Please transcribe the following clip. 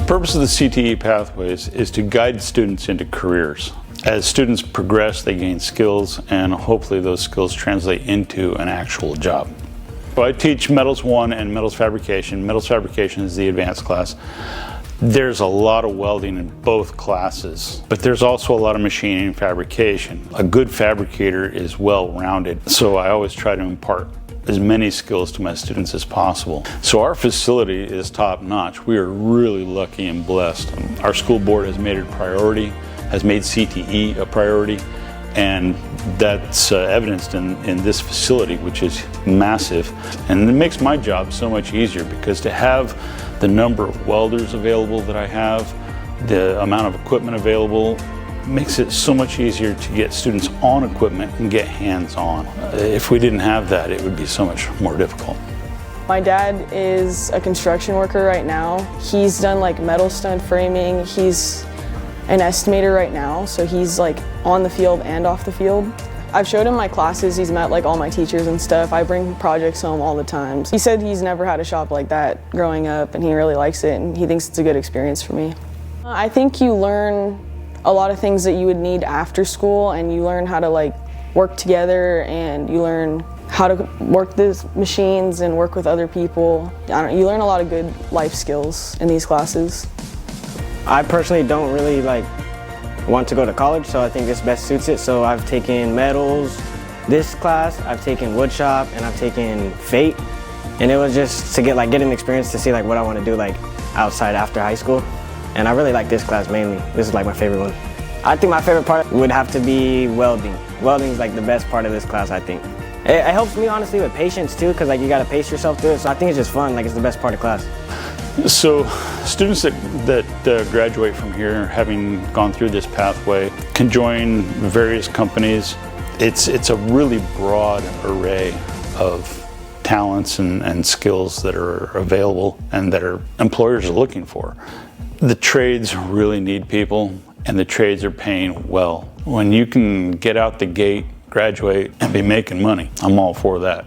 purpose of the CTE pathways is to guide students into careers. As students progress, they gain skills, and hopefully those skills translate into an actual job. So I teach Metals 1 and Metals Fabrication. Metals Fabrication is the advanced class. There's a lot of welding in both classes, but there's also a lot of machining and fabrication. A good fabricator is well-rounded, so I always try to impart as many skills to my students as possible. So our facility is top-notch. We are really lucky and blessed. Our school board has made it a priority, has made CTE a priority, and that's evidenced in this facility, which is massive. And it makes my job so much easier, because to have the number of welders available that I have, the amount of equipment available, makes it so much easier to get students on equipment and get hands-on. If we didn't have that, it would be so much more difficult. My dad is a construction worker right now. He's done like metal stud framing. He's an estimator right now, so he's like on the field and off the field. I've showed him my classes, he's met like all my teachers and stuff. I bring projects home all the time. He said he's never had a shop like that growing up, and he really likes it, and he thinks it's a good experience for me. I think you learn a lot of things that you would need after school, and you learn how to like work together, and you learn how to work the machines and work with other people. You learn a lot of good life skills in these classes. I personally don't really want to go to college, so I think this best suits it. So I've taken metals, this class, I've taken wood shop, and I've taken fate. And it was just to get an experience to see what I want to do outside after high school. And I really like this class mainly. This is my favorite one. I think my favorite part would have to be welding. Welding is the best part of this class, I think. It helps me honestly with patience too, because you got to pace yourself through it. So I think it's just fun. It's the best part of class. So students that graduate from here, having gone through this pathway, can join various companies. It's a really broad array of talents and skills that are available and that employers are looking for. The trades really need people, and the trades are paying well. When you can get out the gate, graduate, and be making money, I'm all for that.